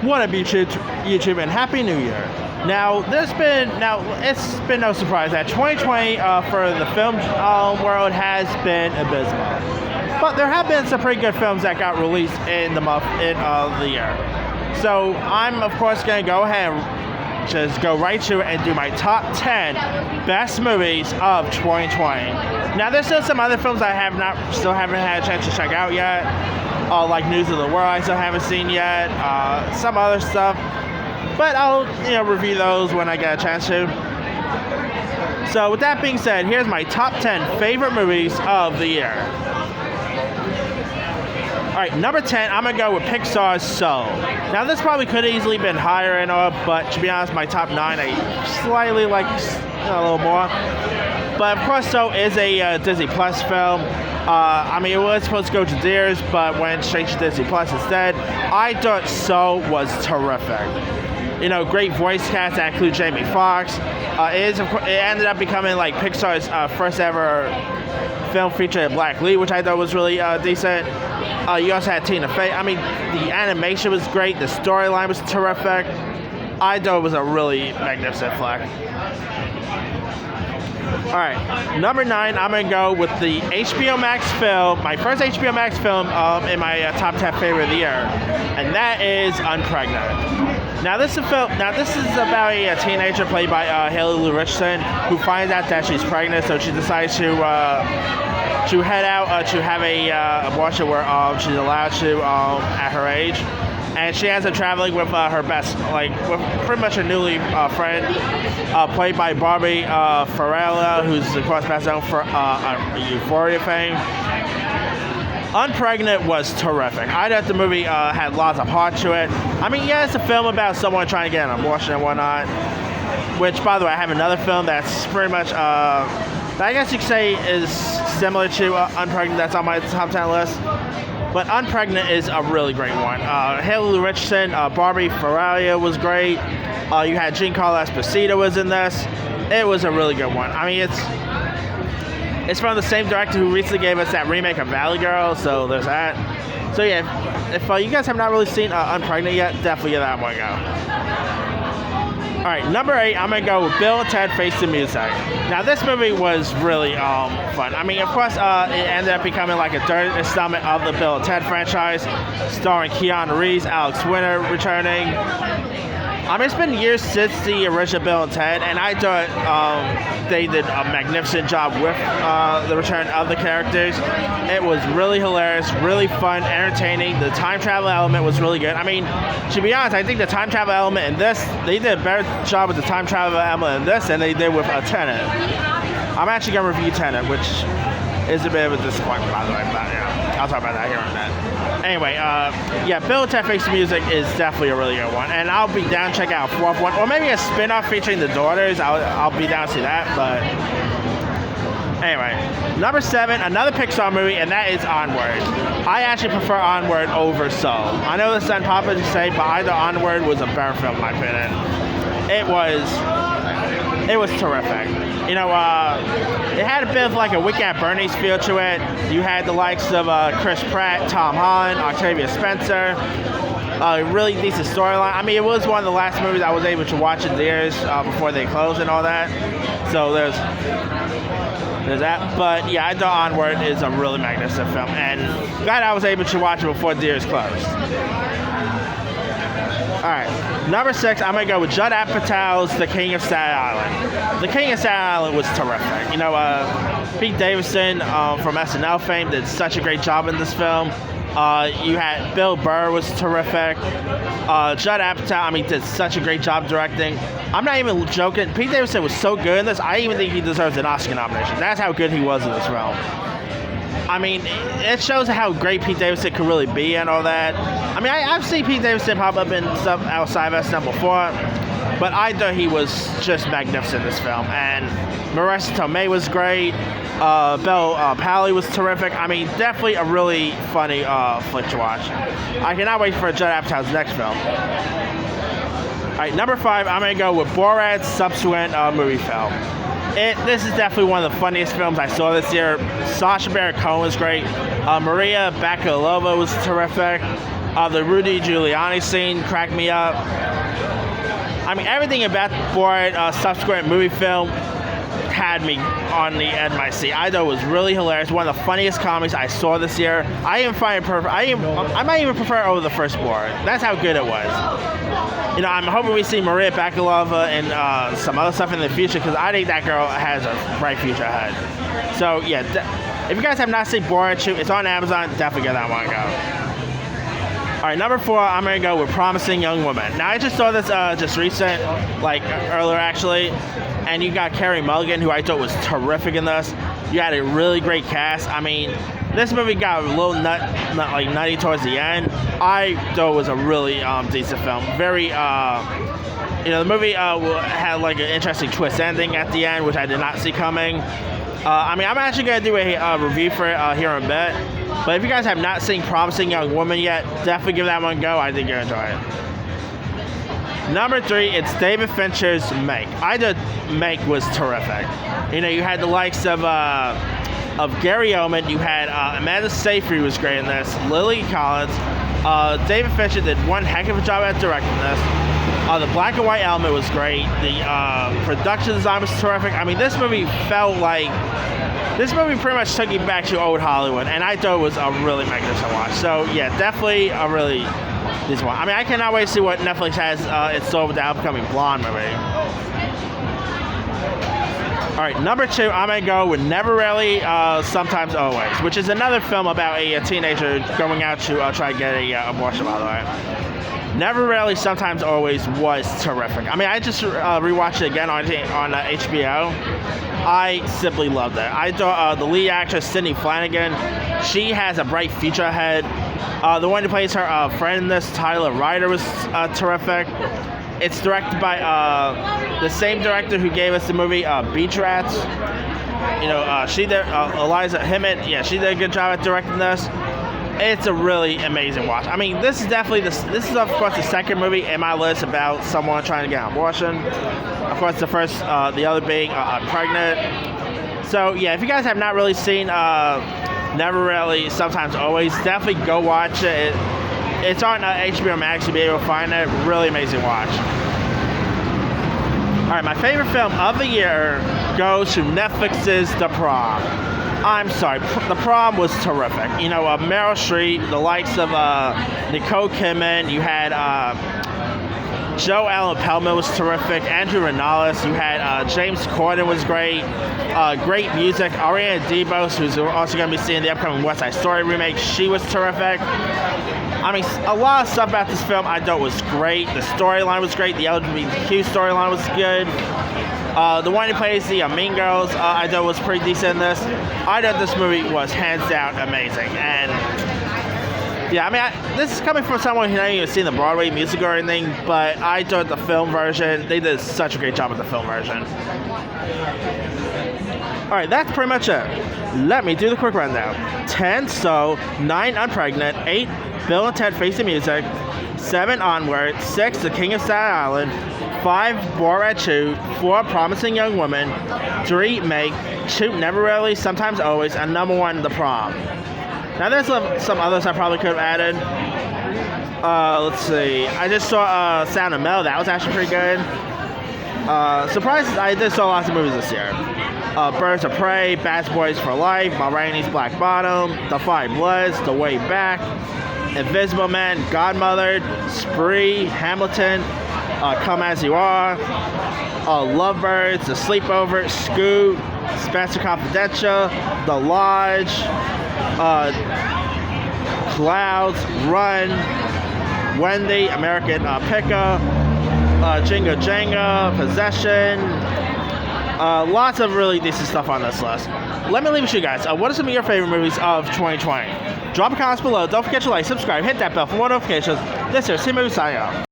What up, YouTube, and Happy New Year. Now, it's been no surprise that 2020 for the film world has been abysmal. But there have been some pretty good films that got released in the month of the year. So I'm, of course, going to go ahead and just go right to it and do my top 10 best movies of 2020. Now, there's still some other films I still haven't had a chance to check out yet. Like News of the World I still haven't seen yet, some other stuff, but I'll review those when I get a chance to. So with that being said, here's my top 10 favorite movies of the year. Alright, number 10, I'm going to go with Pixar's Soul. Now this probably could have easily been higher and all, but to be honest, my top 9 I slightly like a little more. But of course, Soul is a Disney Plus film. It was supposed to go to theaters, but went straight to Disney Plus instead. I thought Soul was terrific. Great voice cast that includes Jamie Foxx. It ended up becoming like Pixar's first ever film featuring Black Lee, which I thought was really decent. You also had Tina Fey. The animation was great. The storyline was terrific. I thought it was a really magnificent flick. Alright, number 9, I'm going to go with the HBO Max film, my first HBO Max film in my top 10 favorite of the year, and that is Unpregnant. Now this is about a teenager played by Haley Lu Richardson who finds out that she's pregnant, so she decides to head out to have a abortion where she's allowed to at her age. And she ends up traveling with her with pretty much her newly friend, played by Barbie Farrella, who's of course best known for Euphoria fame. Unpregnant was terrific. I thought the movie had lots of heart to it. It's a film about someone trying to get an abortion and whatnot. Which, by the way, I have another film that's pretty much, that I guess you could say is similar to Unpregnant. That's on my top 10 list. But Unpregnant is a really great one. Haley Lu Richardson, Barbie Farrella was great. You had Giancarlo Esposito was in this. It was a really good one. It's from the same director who recently gave us that remake of Valley Girl, so there's that. So yeah, if you guys have not really seen Unpregnant yet, definitely give that one a go. Alright, number 8, I'm going to go with Bill and Ted Face the Music. Now, this movie was really fun. Of course, it ended up becoming like a third installment of the Bill and Ted franchise, starring Keanu Reeves, Alex Winter returning. It's been years since the original Bill and Ted, and I thought they did a magnificent job with the return of the characters. It was really hilarious, really fun, entertaining. The time travel element was really good. To be honest, I think the time travel element in this, they did a better job with the time travel element in this than they did with Tenet. I'm actually going to review Tenet, which is a bit of a disappointment, by the way, but yeah, I'll talk about that here in a minute. Anyway, Bill and Ted Face the Music is definitely a really good one, and I'll be down to check out a fourth one, or maybe a spin-off featuring the daughters. I'll be down to see that, but anyway. Number 7, another Pixar movie, and that is Onward. I actually prefer Onward over Soul. I know this is unpopular to say, but I thought Onward was a better film, in my opinion. It was terrific. It had a bit of like a Weekend at Bernie's feel to it. You had the likes of Chris Pratt, Tom Holland, Octavia Spencer. Really decent storyline. It was one of the last movies I was able to watch in theaters before they closed and all that. So there's that. But yeah, I thought Onward is a really magnificent film, and glad I was able to watch it before theaters closed. Alright, number 6, I'm going to go with Judd Apatow's The King of Staten Island. The King of Staten Island was terrific. Pete Davidson from SNL fame did such a great job in this film. You had Bill Burr was terrific. Judd Apatow, did such a great job directing. I'm not even joking. Pete Davidson was so good in this, I even think he deserves an Oscar nomination. That's how good he was in this film. It shows how great Pete Davidson could really be and all that. I've seen Pete Davidson pop up in stuff outside of SNL before, but I thought he was just magnificent in this film. And Marissa Tomei was great. Belle Pally was terrific. Definitely a really funny flick to watch. I cannot wait for Judd Apatow's next film. Alright, number 5, I'm going to go with Borat's subsequent movie film. This is definitely one of the funniest films I saw this year. Sacha Baron Cohen was great. Maria Bakalova was terrific. The Rudy Giuliani scene cracked me up. I mean, everything about Borat subsequent movie film had me on the edge of my seat. I thought it was really hilarious. One of the funniest comedies I saw this year. I might even prefer it over the first Borat. That's how good it was. You know, I'm hoping we see Maria Bakalova and some other stuff in the future, because I think that girl has a bright future ahead. So yeah, if you guys have not seen Borat 2, it's on Amazon. Definitely give that one a go. All right, number 4, I'm gonna go with Promising Young Woman. Now, I just saw this just recent, like earlier actually, and you got Carey Mulligan, who I thought was terrific in this. You had a really great cast. I mean, this movie got a little nutty towards the end. I thought it was a really decent film. Very, the movie had like an interesting twist ending at the end, which I did not see coming. I mean, I'm actually going to do a review for it here in a bit. But if you guys have not seen Promising Young Woman yet, definitely give that one a go. I think you'll enjoy it. Number 3, it's David Fincher's Mank. I thought Mank was terrific. You know, you had the likes of Gary Oldman. You had Amanda Seyfried was great in this. Lily Collins. David Fincher did one heck of a job at directing this. The black and white element was great. The production design was terrific. I mean, this movie pretty much took you back to old Hollywood, and I thought it was a really magnificent watch. So yeah, definitely a really decent one. I mean, I cannot wait to see what Netflix has in store with the upcoming Blonde movie. All right, number 2, I'm gonna go with Never Really, Sometimes Always, which is another film about a teenager going out to try to get a abortion, by the way. Never Really, Sometimes Always was terrific. I mean, I just rewatched it again on HBO. I simply loved it. I thought the lead actress, Sydney Flanagan, she has a bright future ahead. The one who plays her friend in this, Tyler Ryder, was terrific. It's directed by the same director who gave us the movie Beach Rats. You know, she did, Eliza Himmett, yeah, she did a good job at directing this. It's a really amazing watch. I mean, this is definitely this is of course the second movie in my list about someone trying to get an abortion. Of course, the first, the other being Unpregnant. So yeah, if you guys have not really seen Never Really, Sometimes Always, definitely go watch it. It's on HBO Max. You'll be able to find it. Really amazing watch. All right, my favorite film of the year goes to Netflix's The Prom. I'm sorry, The Prom was terrific. You know, Meryl Streep, the likes of Nicole Kidman, you had Joe Allen Pellman was terrific, Andrew Rannells, you had James Corden was great, great music, Ariana DeBose, who's also going to be seeing the upcoming West Side Story remake, she was terrific. I mean, a lot of stuff about this film I thought was great. The storyline was great, the LGBTQ storyline was good. The one who plays the Mean Girls, I thought was pretty decent in this. I thought this movie was hands down amazing. And yeah, I mean, this is coming from someone who hasn't even seen the Broadway musical or anything, but I thought the film version, they did such a great job with the film version. All right, that's pretty much it. Let me do the quick rundown. 10 So, 9 Unpregnant, 8 Bill and Ted Face the Music, 7 Onward, 6 The King of Staten Island, 5 Borat 2, 4 Promising Young Woman, 3 Mank, 2 Never Really, Sometimes Always, and number 1 The Prom. Now there's some others I probably could have added. Let's see. I just saw Sound of Metal. That was actually pretty good. Surprised I did saw lots of movies this year. Birds of Prey, Bad Boys for Life, Ma Rainey's Black Bottom, The Five Bloods, The Way Back, Invisible Man, Godmother, Spree, Hamilton, Come As You Are, Lovebirds, The Sleepover, Scoot, Spencer Confidential, The Lodge, Clouds, Run, Wendy, American Picker, Jingo Jango, Possession. Lots of really decent stuff on this list. Let me leave it to you guys. What are some of your favorite movies of 2020? Drop a comment below. Don't forget to like, subscribe, hit that bell for more notifications. This is C Movie signing out.